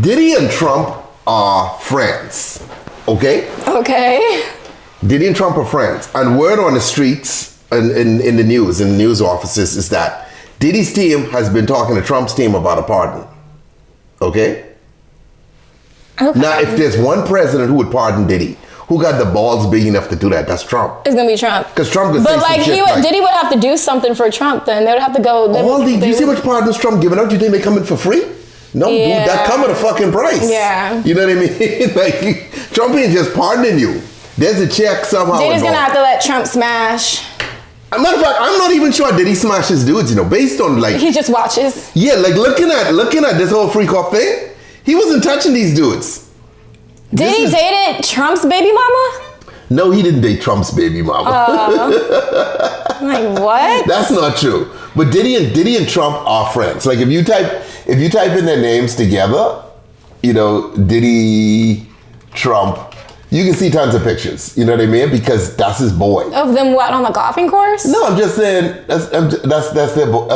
Diddy and Trump are friends. Okay? Okay. Diddy and Trump are friends. And word on the streets and in the news offices is that Diddy's team has been talking to Trump's team about a pardon. Okay? Now, if there's one president who would pardon Diddy, who got the balls big enough to do that, that's Trump. It's gonna be Trump. Because Trump could but say some shit Diddy would have to do something for Trump then. They would have to go. Do you see much pardons Trump giving out? Do you think they come in for free? No, yeah. dude, that come at a fucking price. Yeah. You know what I mean? Like, Trump ain't just pardoning you. There's a check somehow. Diddy's gonna have to let Trump smash. As a matter of fact, I'm not even sure Diddy smashes dudes, you know, based on like... He just watches. Yeah, like looking at this whole freak off thing, he wasn't touching these dudes. Diddy dated Trump's baby mama? No, he didn't date Trump's baby mama. Like what? That's not true. But Diddy and Trump are friends. Like if you type in their names together, you know, Diddy, Trump, you can see tons of pictures. You know what I mean? Because that's his boy. Of them what, on the golfing course? No, I'm just saying that's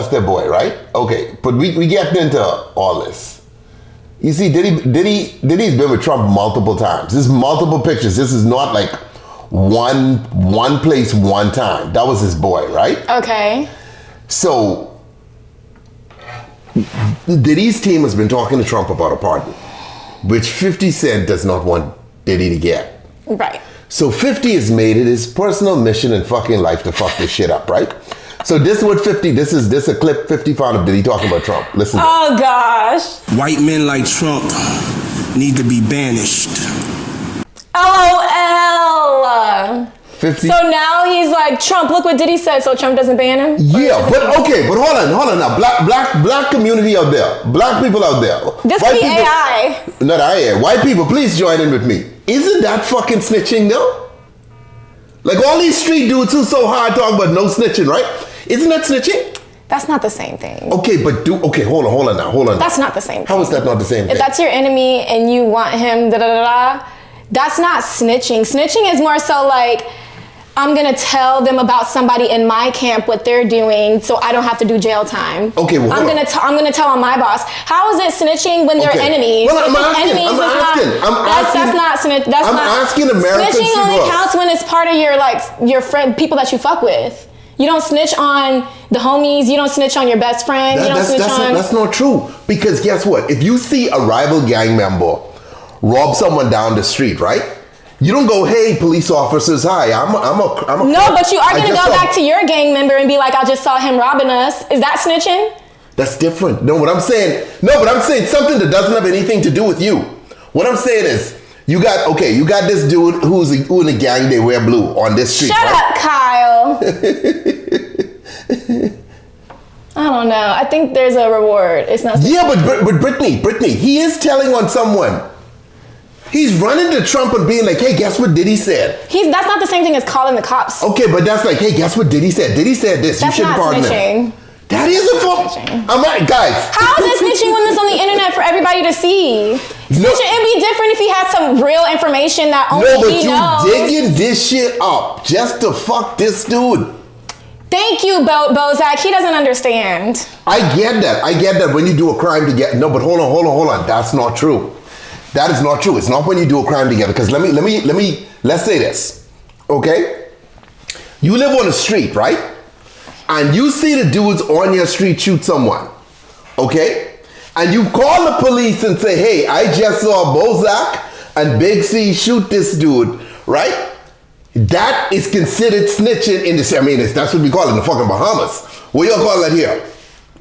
their boy, right? Okay, but we get into all this. You see, Diddy's been with Trump multiple times. There's multiple pictures. This is not like one place, one time. That was his boy, right? Okay. So, Diddy's team has been talking to Trump about a pardon, which 50 Cent does not want Diddy to get. Right. So 50 has made it his personal mission in fucking life to fuck this shit up, right? So this is what 50, this is a clip 50 found of Diddy talking about Trump. Listen. Oh gosh. White men like Trump need to be banished. LOL. 50? So now he's like, Trump, look what Diddy said, so Trump doesn't ban him? Yeah, but hold on now. Black community out there. Black people out there. This could be AI. Not AI. White people, please join in with me. Isn't that fucking snitching though? Like all these street dudes who so hard talk about no snitching, right? Isn't that snitching? That's not the same thing. Okay, but hold on. That's not the same thing. How is that not the same thing? If that's your enemy and you want him, that's not snitching. Snitching is more so like, I'm gonna tell them about somebody in my camp what they're doing, so I don't have to do jail time. Okay, well, I'm gonna tell on my boss. How is it snitching when they're enemies? Well, I'm asking Americans. Snitching only counts when it's part of your friend, people that you fuck with. You don't snitch on the homies. You don't snitch on your best friend. That's not true. Because guess what? If you see a rival gang member rob someone down the street, right? You don't go, hey, police officers, hi, I'm a No, but you are going to go back to your gang member and be like, I just saw him robbing us. Is that snitching? That's different. But I'm saying something that doesn't have anything to do with you. What I'm saying is, you got this dude who in a gang, they wear blue on this street. Shut up, Kyle. I don't know. I think there's a reward. It's not. Yeah, but Brittany, he is telling on someone. He's running to Trump and being like, hey, guess what Diddy said? That's not the same thing as calling the cops. Okay, but that's like, hey, guess what Diddy said? Diddy said this. That's you shouldn't pardon him. That is a form. I'm like, guys. How is it snitching when it's on the internet for everybody to see? Snitching, it'd be different if he had some real information that only he knows. No, but you digging this shit up just to fuck this dude. Thank you, Bozak. He doesn't understand. I get that when you do a crime together. No, but hold on. That's not true. That is not true. It's not when you do a crime together. Because let's say this, okay? You live on a street, right? And you see the dudes on your street shoot someone, okay? And you call the police and say, hey, I just saw Bozak and Big C shoot this dude, right? That is considered snitching in this. I mean, that's what we call it in the fucking Bahamas. What y'all call that here?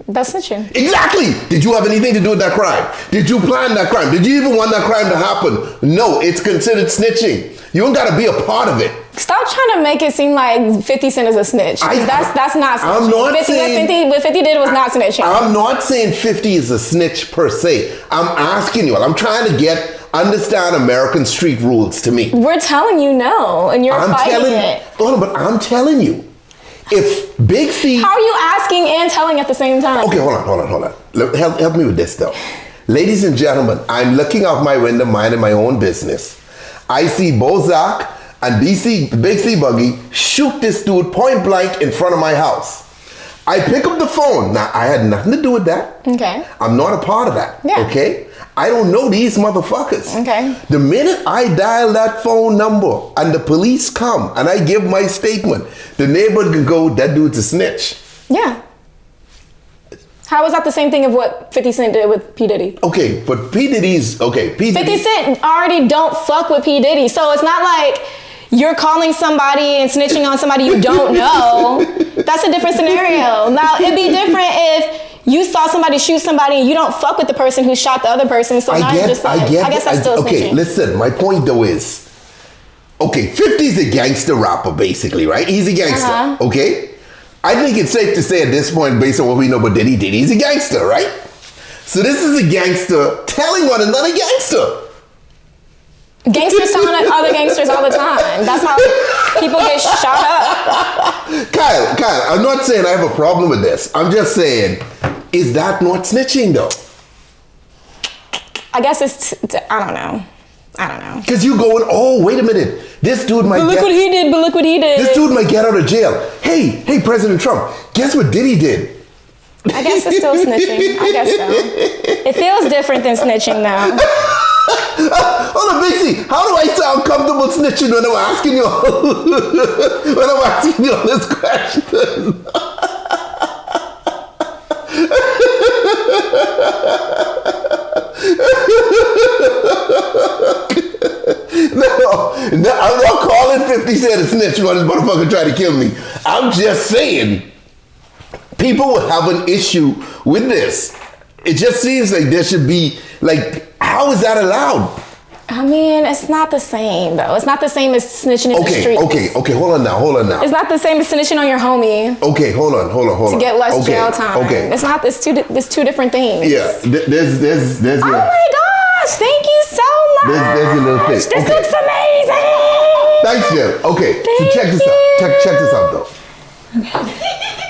That's snitching. Exactly. Did you have anything to do with that crime? Did you plan that crime? Did you even want that crime to happen? No, it's considered snitching. You don't got to be a part of it. Stop trying to make it seem like 50 Cent is a snitch. That's not snitching. I'm not saying... What 50 did was not snitching. I'm not saying 50 is a snitch per se. I'm asking you. I'm trying to understand American street rules to me. We're telling you no, and you're fighting it. Hold on, but I'm telling you. If Big C... How are you asking and telling at the same time? Okay, hold on. Help me with this though. Ladies and gentlemen, I'm looking out my window, minding my own business. I see Bozak and Big C Buggy shoot this dude point blank in front of my house. I pick up the phone. Now, I had nothing to do with that. Okay. I'm not a part of that. Yeah. Okay? I don't know these motherfuckers. Okay. The minute I dial that phone number and the police come and I give my statement, the neighbor can go, that dude's a snitch. Yeah. How is that the same thing of what 50 Cent did with P. Diddy? Okay, but P. Diddy's, okay, P. 50 Diddy. Cent already don't fuck with P. Diddy. So it's not like you're calling somebody and snitching on somebody you don't know. That's a different scenario. Now, it'd be different if you saw somebody shoot somebody and you don't fuck with the person who shot the other person. So now you're just like, I guess that's still snitching. Okay, listen, my point though is, okay, 50's a gangster rapper basically, right? He's a gangster, okay? I think it's safe to say at this point, based on what we know about Diddy, Diddy's a gangster, right? So this is a gangster telling on another gangster. Gangsters telling other gangsters all the time. That's how people get shot up. Kyle, I'm not saying I have a problem with this. I'm just saying, is that not snitching though? I guess it's, I don't know. Because you going, oh, wait a minute. This dude might Look what he did, but look what he did. This dude might get out of jail. Hey, President Trump, guess what Diddy did? I guess it's still snitching. I guess so. It feels different than snitching now. Hold on, Big C. How do I sound comfortable snitching when I'm asking you all this question? No, I'm not calling 50 Cent a snitch when this motherfucker tried to kill me. I'm just saying, people will have an issue with this. It just seems like there should be, like, how is that allowed? I mean, it's not the same, though. It's not the same as snitching in the streets. Okay, hold on now. It's not the same as snitching on your homie. Okay, hold on. To get less jail time. Okay. It's not, it's two different things. Yeah, there's oh my gosh, thank you so much. There's a little thing. This looks amazing. Thanks, Jill. Okay, so check this out. Check this out, though.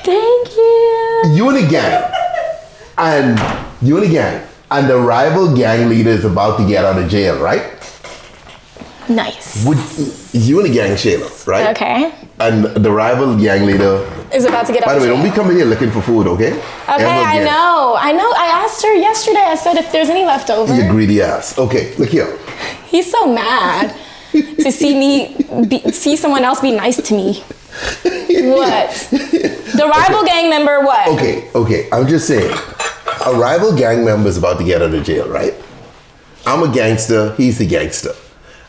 Thank you. You and a gang, and the rival gang leader is about to get out of jail, right? Nice. You and a gang, Shayla, right? Okay. And the rival gang leader is about to get out of jail. By the way, don't be coming here looking for food, okay? Okay, I know. I asked her yesterday. I said if there's any left over. You greedy ass. Okay, look here. He's so mad to see someone else be nice to me. What? The rival gang member, what? Okay. I'm just saying, a rival gang member is about to get out of jail, right? I'm a gangster, he's a gangster.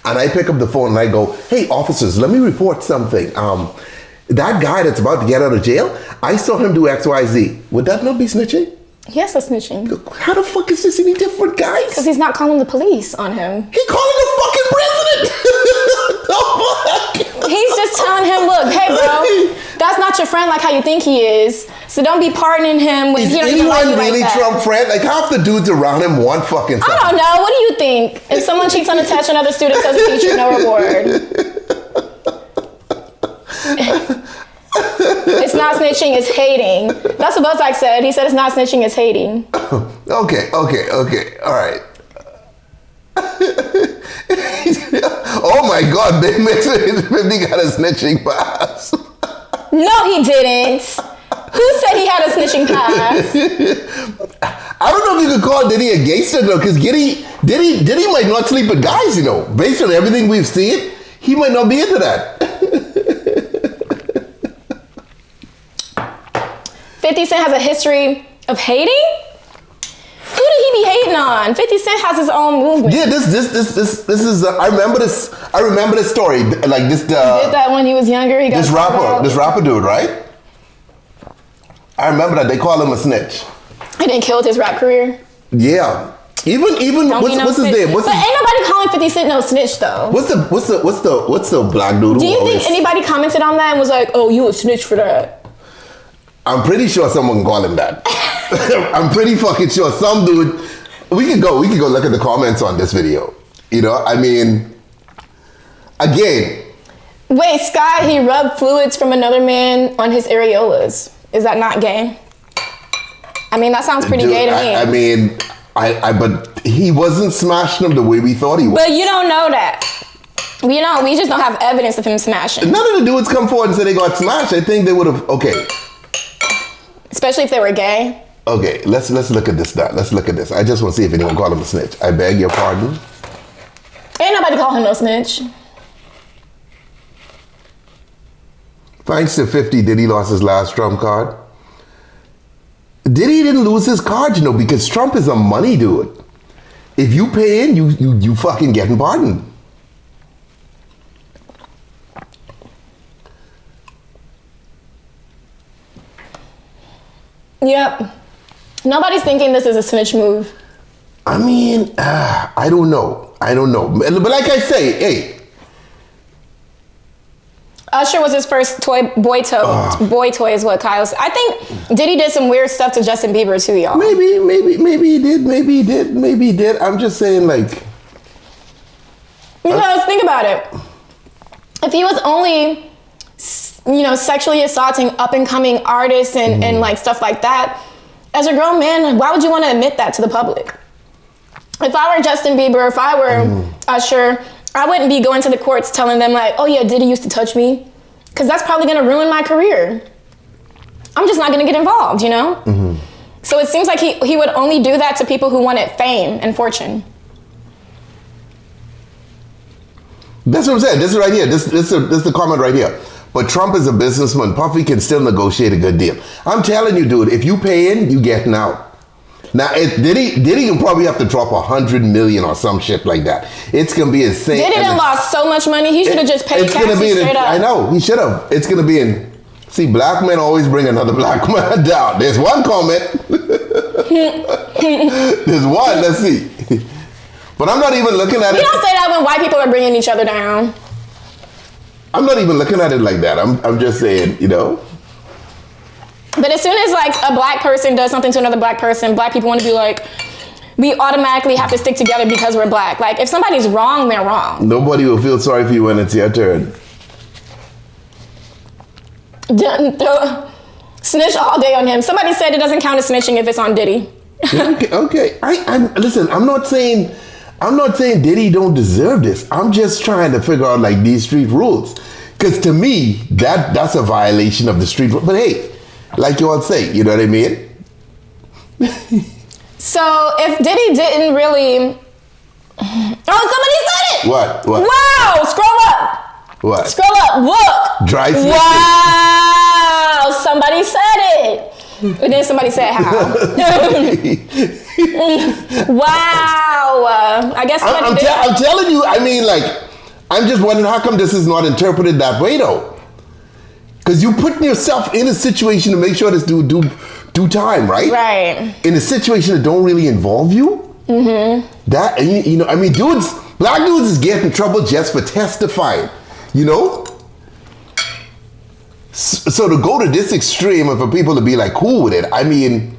And I pick up the phone and I go, hey, officers, let me report something. That guy that's about to get out of jail, I saw him do XYZ. Would that not be snitching? Yes, that's snitching. How the fuck is this any different, guys? Because he's not calling the police on him. He calling the fucking president! The fuck? He's just telling him, look, hey, bro, that's not your friend like how you think he is. So don't be pardoning him when he don't even like you like that. Is anyone really Trump friend? Like half the dudes around him want fucking something. I don't know. What do you think? If someone cheats on a test, another student tells a teacher no reward. It's not snitching, it's hating. That's what Buzzack said. He said it's not snitching, it's hating. Okay. All right. Oh my God, Big Mix 50 got a snitching pass. No, he didn't. Who said he had a snitching pass? I don't know if you could call Diddy a gangster though, because Diddy might not sleep with guys, you know. Based on everything we've seen, he might not be into that. 50 Cent has a history of hating? Who did he be hating on? 50 Cent has his own movement. Yeah, this is. I remember this story. Like this. He did that when he was younger. He got this rapper dude, right? I remember that they call him a snitch. He didn't kill his rap career. Yeah. Even what's his name? But ain't nobody calling 50 Cent no snitch though. What's the black dude? Do you think anybody commented on that and was like, "Oh, you a snitch for that"? I'm pretty sure someone called him that. I'm pretty fucking sure some dude. We can go look at the comments on this video. You know, I mean, again. Wait, Sky, he rubbed fluids from another man on his areolas. Is that not gay? I mean, that sounds pretty gay to me. I mean, but he wasn't smashing them the way we thought he was. But you don't know that. We just don't have evidence of him smashing. None of the dudes come forward and say they got smashed. I think they would have, okay. Especially if they were gay. Okay, let's look at this now. Let's look at this. I just want to see if anyone called him a snitch. I beg your pardon. Ain't nobody call him no snitch. Thanks to 50, Diddy lost his last Trump card. Diddy didn't lose his card, because Trump is a money dude. If you pay in, you fucking getting pardoned. Yep. Nobody's thinking this is a snitch move. I mean, I don't know. But like I say, hey. Usher was his first boy toy. Boy toy is what Kyle said. I think Diddy did some weird stuff to Justin Bieber too, y'all. Maybe he did. I'm just saying, like. Because think about it. If he was only, sexually assaulting up and coming artists and like stuff like that, as a grown man, why would you want to admit that to the public? If I were Justin Bieber, if I were Usher, I wouldn't be going to the courts telling them like, oh yeah, Diddy used to touch me. Because that's probably going to ruin my career. I'm just not going to get involved, So it seems like he would only do that to people who wanted fame and fortune. That's what I'm saying. This is right here. This is the comment right here. But Trump is a businessman. Puffy can still negotiate a good deal. I'm telling you, dude, if you pay in, you getting out. Now, Diddy can probably have to drop $100 million or some shit like that. It's gonna be insane. Diddy done lost so much money. He should have just paid taxes straight up. I know he should have. It's gonna be in. See, black men always bring another black man down. There's one comment. There's one. Let's see. But I'm not even looking at it. You don't say that when white people are bringing each other down. I'm not even looking at it like that. I'm just saying, But as soon as like a black person does something to another black person, black people want to be like, we automatically have to stick together because we're black. Like if somebody's wrong, they're wrong. Nobody will feel sorry for you when it's your turn. Snitch all day on him. Somebody said it doesn't count as snitching if it's on Diddy. Okay. Listen, I'm not saying Diddy don't deserve this. I'm just trying to figure out like these street rules. Because to me, that's a violation of the street rules. But hey, like you all say, you know what I mean? So if Diddy didn't really... Oh, somebody said it! What? Wow, scroll up. What? Scroll up, look. Dry snitching. Wow, somebody said it. And then somebody said how. Wow. I guess somebody did. I'm telling you, I mean, like, I'm just wondering how come this is not interpreted that way, though? Because you putting yourself in a situation to make sure this dude do time, right? Right. In a situation that don't really involve you. Mm-hmm. That, I mean, black dudes is getting in trouble just for testifying, So to go to this extreme and for people to be like cool with it, I mean,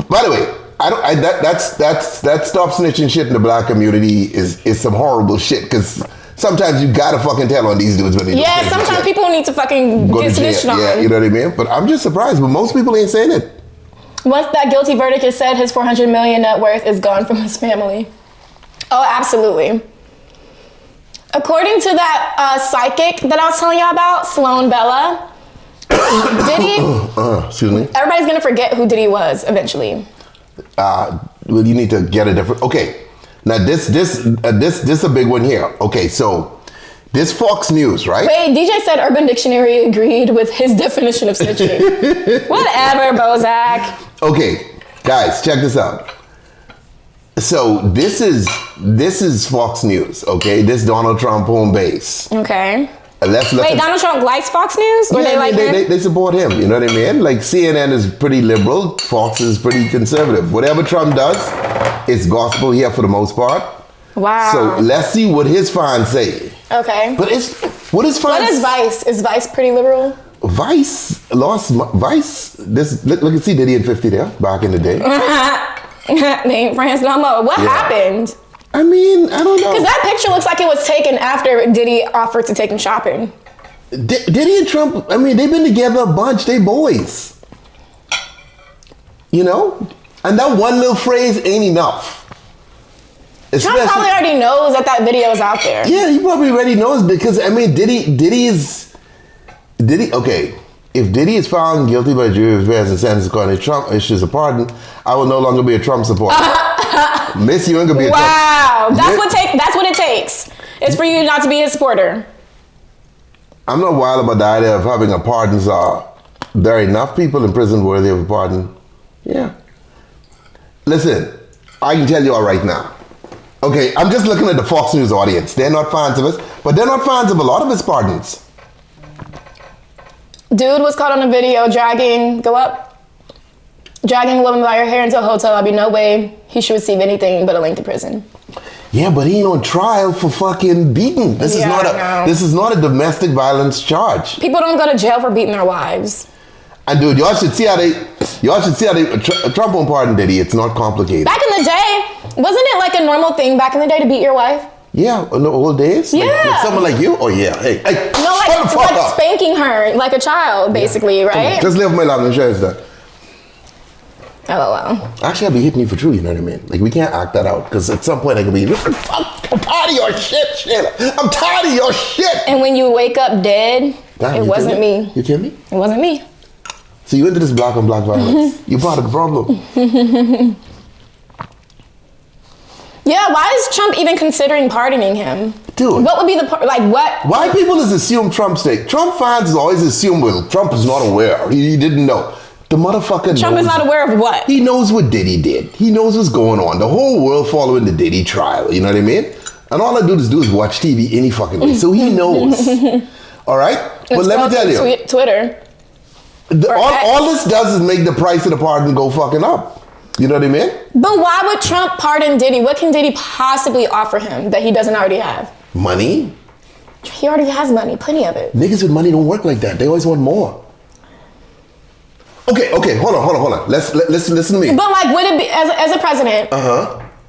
by the way, that stop snitching shit in the black community is some horrible shit because sometimes you gotta fucking tell on these dudes when they do sometimes shit. People need to fucking Go get to jail. snitched on. Yeah, you know what I mean? But I'm just surprised, but most people ain't saying it. Once that guilty verdict is said, his $400 million net worth is gone from his family. Oh, absolutely. According to that psychic that I was telling y'all about, Sloan Bella, Diddy, excuse me. everybody's gonna forget who Diddy was eventually. Well, you need to get a different. Okay, now this a big one here. Okay, so this Fox News, right? Wait, DJ said Urban Dictionary agreed with his definition of snitching. Whatever, Bozak. Okay, guys, check this out. So this is Fox News. Okay, this Donald Trump home base. Okay. Wait, Donald Trump likes Fox News? Or they support him, you know what I mean? Like CNN is pretty liberal, Fox is pretty conservative. Whatever Trump does, it's gospel here for the most part. Wow. So let's see what his fans say. Okay. But what is Vice? Is Vice pretty liberal? Vice Vice. This look and see Diddy and 50 there back in the day. They ain't friends no more. What happened? I mean, I don't know. Because that picture looks like it was taken after Diddy offered to take him shopping. Diddy and Trump, I mean, they've been together a bunch. They boys. And that one little phrase ain't enough. Trump probably already knows that video is out there. Yeah, he probably already knows because, I mean, Diddy, okay. if Diddy is found guilty by jury of affairs and sentenced according to Trump issues a pardon, I will no longer be a Trump supporter. Miss, you ain't gonna be a Trump. Wow, that's what it takes. It's for you not to be a supporter. I'm not wild about the idea of having a pardon. There are enough people in prison worthy of a pardon. Yeah. Listen, I can tell you all right now. Okay, I'm just looking at the Fox News audience. They're not fans of us, but they're not fans of a lot of his pardons. Dude was caught on a video dragging a woman by her hair into a hotel. I'd be no way he should receive anything but a length of prison. Yeah, but he ain't on trial for fucking beating. This is not a domestic violence charge. People don't go to jail for beating their wives. And dude, y'all should see how Trump won't pardon Diddy. It's not complicated. Back in the day, wasn't it like a normal thing back in the day to beat your wife? Yeah, in the old days? Yeah. Like someone like you? Oh yeah, hey. No, like spanking her like a child, basically, right? Just live my life and share that. LOL. Actually, I'll be hitting you for true, you know what I mean? Like, we can't act that out, because at some point I could be, fuck, I'm tired of your shit, Shayla. I'm tired of your shit. And when you wake up dead, it wasn't me. You kidding me? It wasn't me. So you into this black on black violence. You're part of the problem. Yeah, why is Trump even considering pardoning him? Dude. What would be what? Why people just assume Trump's take? Trump fans always assume, well, Trump is not aware. He didn't know. The motherfucker Trump is not aware of what? He knows what Diddy did. He knows what's going on. The whole world following the Diddy trial. You know what I mean? And all I do is watch TV any fucking way. So he knows. All right? But let me tell you. Twitter. All this does is make the price of the pardon go fucking up. You know what I mean? But why would Trump pardon Diddy? What can Diddy possibly offer him that he doesn't already have? Money. He already has money. Plenty of it. Niggas with money don't work like that. They always want more. Okay, hold on. Listen to me. But would it be, as a president,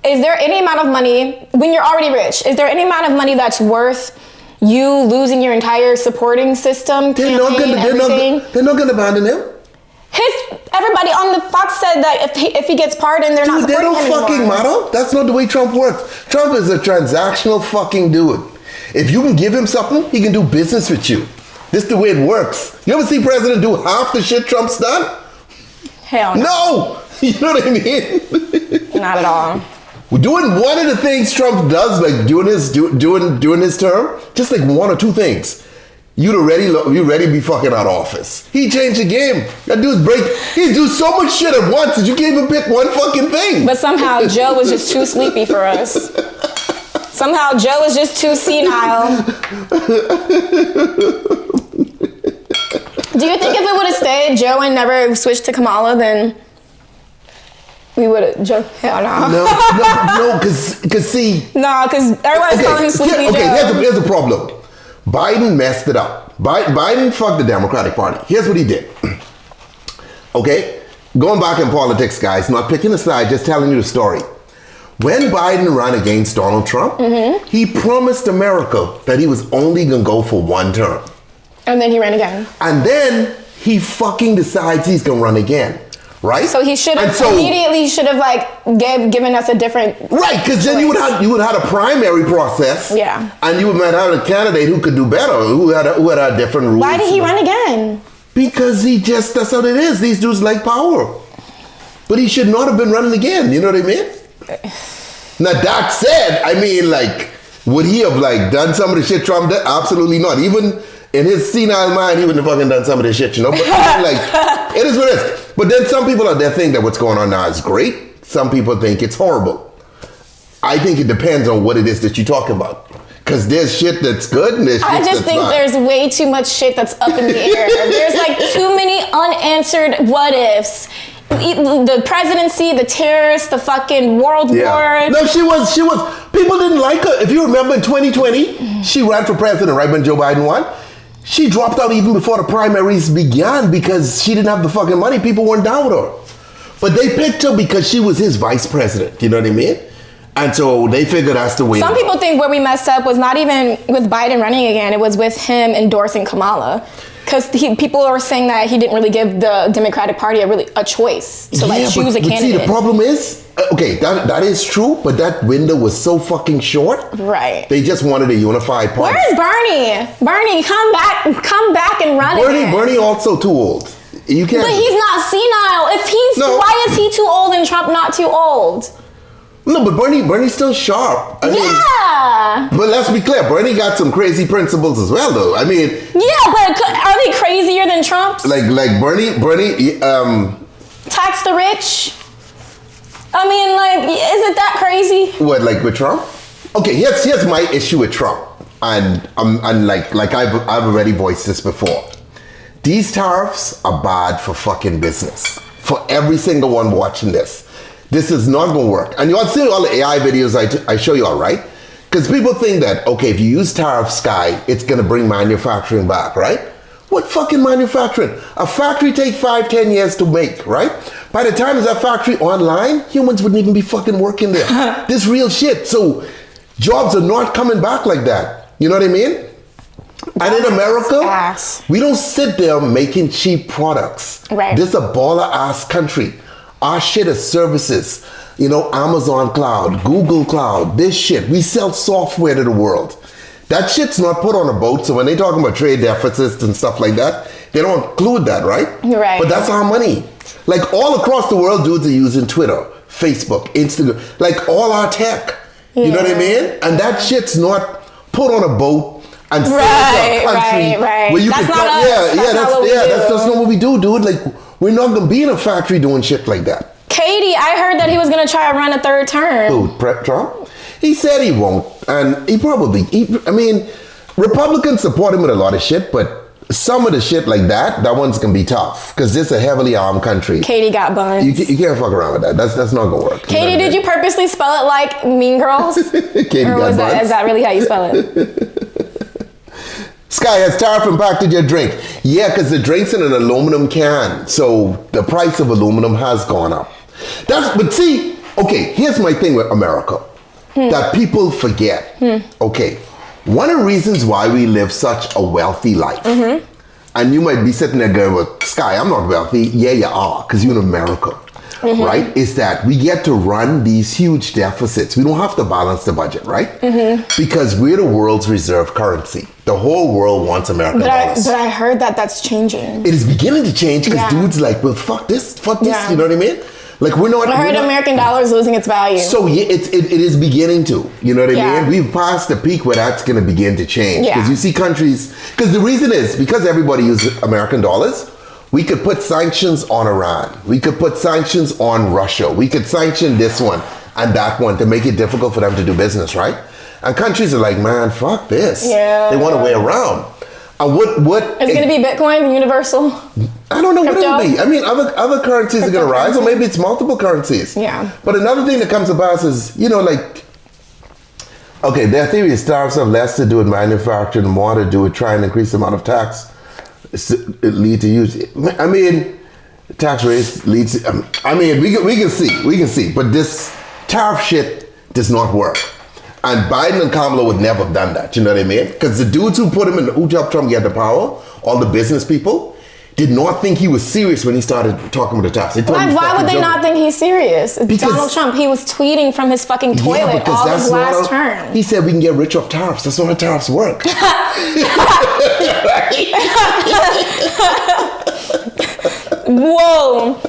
is there any amount of money, when you're already rich, is there any amount of money that's worth you losing your entire supporting system, they're not gonna abandon him. Everybody on the Fox said that if he gets pardoned, they're not supporting him anymore. They don't fucking matter. That's not the way Trump works. Trump is a transactional fucking dude. If you can give him something, he can do business with you. This is the way it works. You ever see President do half the shit Trump's done? Hell no. No! You know what I mean? Not at all. We're doing one of the things Trump does, like during his term, just like one or two things. You ready to be fucking out of office. He changed the game. That dude's he do so much shit at once that you can't even pick one fucking thing. But somehow Joe was just too sleepy for us. Somehow Joe was just too senile. Do you think if it would have stayed Joe and never switched to Kamala, then we would have, Joe, hell no. No, because see. No, because everybody's calling him Sleepy Joe. Here's the problem. Biden messed it up. Biden fucked the Democratic Party. Here's what he did. Okay? Going back in politics, guys, not picking a side, just telling you the story. When Biden ran against Donald Trump, he promised America that he was only going to go for one term. And then he ran again. And then he fucking decides he's going to run again. Right? So he should have immediately given us a different right, because then you would have a primary process. Yeah. And you might have a candidate who could do better, who had a different rules. Why did he run again? Because that's what it is. These dudes like power. But he should not have been running again. You know what I mean? Now that said, I mean, would he have done some of the shit Trump did? Absolutely not. Even in his senile mind, he wouldn't have fucking done some of this shit, you know? But it is what it is. But then some people out there think that what's going on now is great. Some people think it's horrible. I think it depends on what it is that you're talking about. Because there's shit that's good and there's shit that's I just think not. There's way too much shit that's up in the air. There's too many unanswered what ifs. The presidency, the terrorists, the fucking world war. No, she was. People didn't like her. If you remember in 2020, she ran for president right when Joe Biden won. She dropped out even before the primaries began because she didn't have the fucking money. People weren't down with her. But they picked her because she was his vice president. You know what I mean? And so they figured that's the way. Some people think where we messed up was not even with Biden running again. It was with him endorsing Kamala. Because people are saying that he didn't really give the Democratic Party a choice to choose a candidate. See, the problem is, okay, that is true, but that window was so fucking short. Right. They just wanted a unified party. Where's Bernie? Bernie, come back and run again. Bernie also too old. You can't. But he's not senile. Why is he too old and Trump not too old? No, but Bernie's still sharp. I mean, but let's be clear, Bernie got some crazy principles as well, though. I mean, yeah, but are they crazier than Trump's? Like Bernie, tax the rich. I mean, is it that crazy? What, like with Trump? Okay, here's my issue with Trump, and I've already voiced this before. These tariffs are bad for fucking business. For every single one watching this. This is not going to work. And you all see all the AI videos I show you all, right? Because people think that, okay, if you use tariff Sky, it's going to bring manufacturing back, right? What fucking manufacturing? A factory takes 5-10 years to make, right? By the time is that factory online, humans wouldn't even be fucking working there. This real shit. So jobs are not coming back like that. You know what I mean? And in America, we don't sit there making cheap products. Right. This is a baller ass country. Our shit is services. You know, Amazon Cloud, Google Cloud, this shit. We sell software to the world. That shit's not put on a boat. So when they talking about trade deficits and stuff like that, they don't include that, right? Right. But that's our money. Like all across the world, dudes are using Twitter, Facebook, Instagram, like all our tech. You know what I mean? And that shit's not put on a boat and sell to a country right. where you that's can not us. That's not what we do, dude. Like we're not gonna be in a factory doing shit like that. Katie, I heard that he was gonna try to run a third term. Who, Trump? He said he won't, and I mean, Republicans support him with a lot of shit, but some of the shit like that one's gonna be tough because this is a heavily armed country. Katie got buns. You can't fuck around with that. That's not gonna work. Katie, did you purposely spell it like Mean Girls? Katie or got buns. Is that really how you spell it? Sky, has tariff impacted your drink? Yeah, because the drink's in an aluminum can, so the price of aluminum has gone up. But see, okay, here's my thing with America that people forget. Okay, one of the reasons why we live such a wealthy life, and you might be sitting there going, well, Sky, I'm not wealthy. Yeah, you are, because you're in America. Right, is that we get to run these huge deficits. We don't have to balance the budget, right? Because we're the world's reserve currency. The whole world wants American dollars. But I heard that that's changing. It is beginning to change because dudes like, well, fuck this, you know what I mean? Like we're not. I heard American dollar's losing its value. So yeah, it is beginning to. You know what I mean? We've passed the peak where that's going to begin to change. Because you see countries. Because the reason is because everybody uses American dollars. We could put sanctions on Iran. We could put sanctions on Russia. We could sanction this one and that one to make it difficult for them to do business, right? And countries are like, man, fuck this. Yeah. They want a way around. And what is it going to be Bitcoin, universal? I don't know what it'll be. I mean, other currencies are going to rise, or maybe it's multiple currencies. Yeah. But another thing that comes about is, you know, like, okay, their theory is tariffs have less to do with manufacturing, more to do with trying to increase the amount of tax. It lead to use. I mean, tax rates leads. I mean, we can see, but this tariff shit does not work. And Biden and Kamala would never have done that. You know what I mean? Because the dudes who put him in, who helped Trump get the power, all the business people, did not think he was serious when he started talking about the tariffs. Why would they not think he's serious? It's Donald Trump. He was tweeting from his fucking toilet all his last term. He said we can get rich off tariffs. That's not how tariffs work. Whoa.